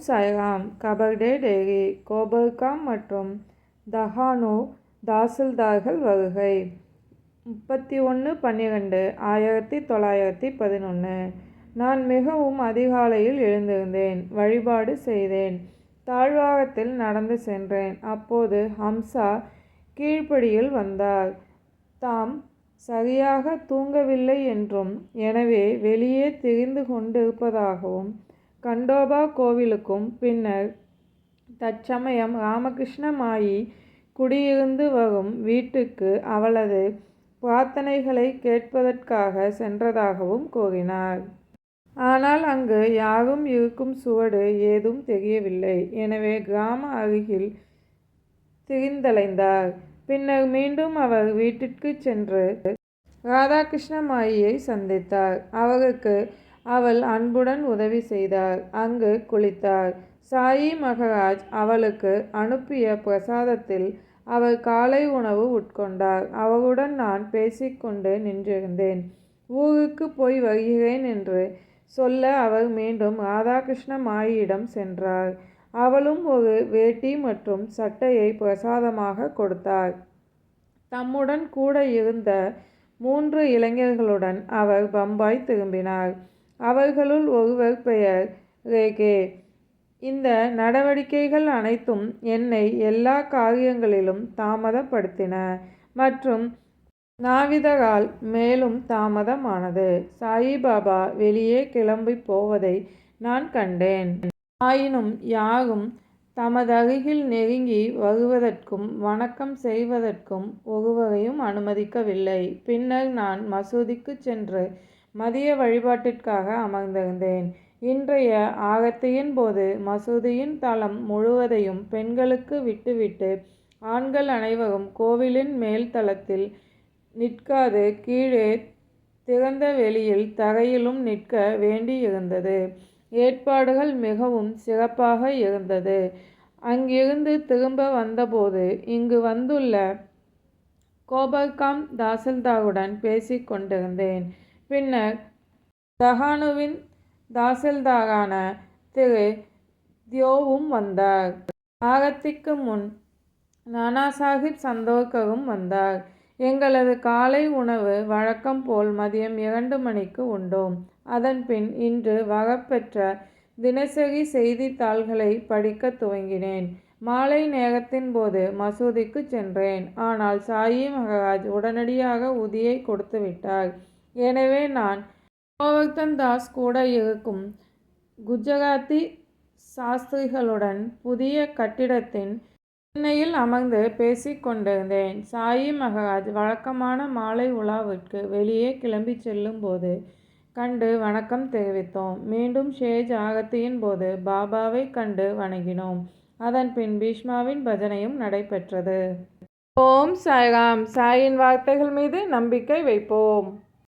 சாய்ராம். கபர்டே டேரி கோபர்காம் மற்றும் தஹானு தாசில்தார்கள் வருகை. 31/12/1911. நான் மிகவும் அதிகாலையில் எழுந்திருந்தேன். வழிபாடு செய்தேன். தாழ்வாரத்தில் நடந்து சென்றேன். அப்போது ஹம்சா கீழ்ப்படியில் வந்தார். தாம் சரியாக தூங்கவில்லை என்றும் எனவே வெளியே திரிந்து கொண்டிருப்பதாகவும் கண்டோபா கோவிலுக்கும் பின்னர் தற்சமயம் ராமகிருஷ்ண மாயி குடியிருந்து வரும் வீட்டுக்கு அவளது பிரார்த்தனைகளை கேட்பதற்காக சென்றதாகவும் கூறினார். ஆனால் அங்கு யாரும் இருக்கும் சுவடு ஏதும் தெரியவில்லை. எனவே கிராம அருகில் திரிந்தலைந்தார். பின்னர் மீண்டும் அவர் வீட்டிற்கு சென்று ராதாகிருஷ்ண மாயியை சந்தித்தார். அவருக்கு அவள் அன்புடன் உதவி செய்தார். அங்கு குளித்தார். சாயி மகராஜ் அவளுக்கு அனுப்பிய பிரசாதத்தில் அவர் காலை உணவு உட்கொண்டார். அவருடன் நான் பேசிக்கொண்டு நின்றிருந்தேன். ஊருக்கு போய் வருகிறேன் என்று சொல்ல அவர் மீண்டும் ராதாகிருஷ்ண மாயியிடம் சென்றார். அவளும் ஒரு வேட்டி மற்றும் சட்டையை பிரசாதமாக கொடுத்தார். தம்முடன் கூட இருந்த 3 இளைஞர்களுடன் அவர் பம்பாய் திரும்பினார். அவர்களுள் ஒருவர் பெயர் ரேகே. இந்த நடவடிக்கைகள் அனைத்தும் என்னை எல்லா காரியங்களிலும் தாமதப்படுத்தின மற்றும் நாவிதரால் மேலும் தாமதமானது. சாயிபாபா வெளியே கிளம்பி போவதை நான் கண்டேன். ஆயினும் யாரும் தமதருகில் நெருங்கி வருவதற்கும் வணக்கம் செய்வதற்கும் ஒருவரையும் அனுமதிக்கவில்லை. பின்னர் நான் மசூதிக்கு சென்று மதிய வழிபாட்டிற்காக அமர்ந்திருந்தேன். இன்றைய ஆரத்தியின் போது மசூதியின் தளம் முழுவதையும் பெண்களுக்கு விட்டுவிட்டு ஆண்கள் அனைவரும் கோவிலின் மேல் தளத்தில் நிற்காது கீழே திறந்த வெளியில் தரையிலும் நிற்க வேண்டியிருந்தது. ஏற்பாடுகள் மிகவும் சிறப்பாக இருந்தது. அங்கிருந்து திரும்ப வந்தபோது இங்கு வந்துள்ள கோபர்காம் தாசில்தாருடன் பேசிக் கொண்டிருந்தேன். பின்னர் தஹானுவின் தாசில்தாரான திரு தியோவும் வந்தார். ஆரத்திக்கு முன் நானாசாஹிப் சந்தோர்கரும் வந்தார். எங்களது காலை உணவு வழக்கம் போல் மதியம் 2 மணிக்கு உண்டோம். அதன்பின் இன்று வரப்பெற்ற தினசரி செய்தித்தாள்களை படிக்க துவங்கினேன். மாலை நேரத்தின் போது மசூதிக்கு சென்றேன். ஆனால் சாயி மகராஜ் உடனடியாக உதியை கொடுத்துவிட்டார். எனவே நான் கோவர்தன் தாஸ் கூட இருக்கும் குஜராத்தி சாஸ்திரிகளுடன் புதிய கட்டிடத்தின் திண்ணையில் அமர்ந்து பேசிக் கொண்டிருந்தேன். சாயி மகராஜ் வழக்கமான மாலை உலாவிற்கு வெளியே கிளம்பி செல்லும் போது கண்டு வணக்கம் தெரிவித்தோம். மீண்டும் ஷேஜ் ஆரத்தியின் போது பாபாவை கண்டு வணங்கினோம். அதன்பின் பீஷ்மாவின் பஜனையும் நடைபெற்றது. ஓம் சாய்ராம். சாயின் வார்த்தைகள் மீது நம்பிக்கை வைப்போம்.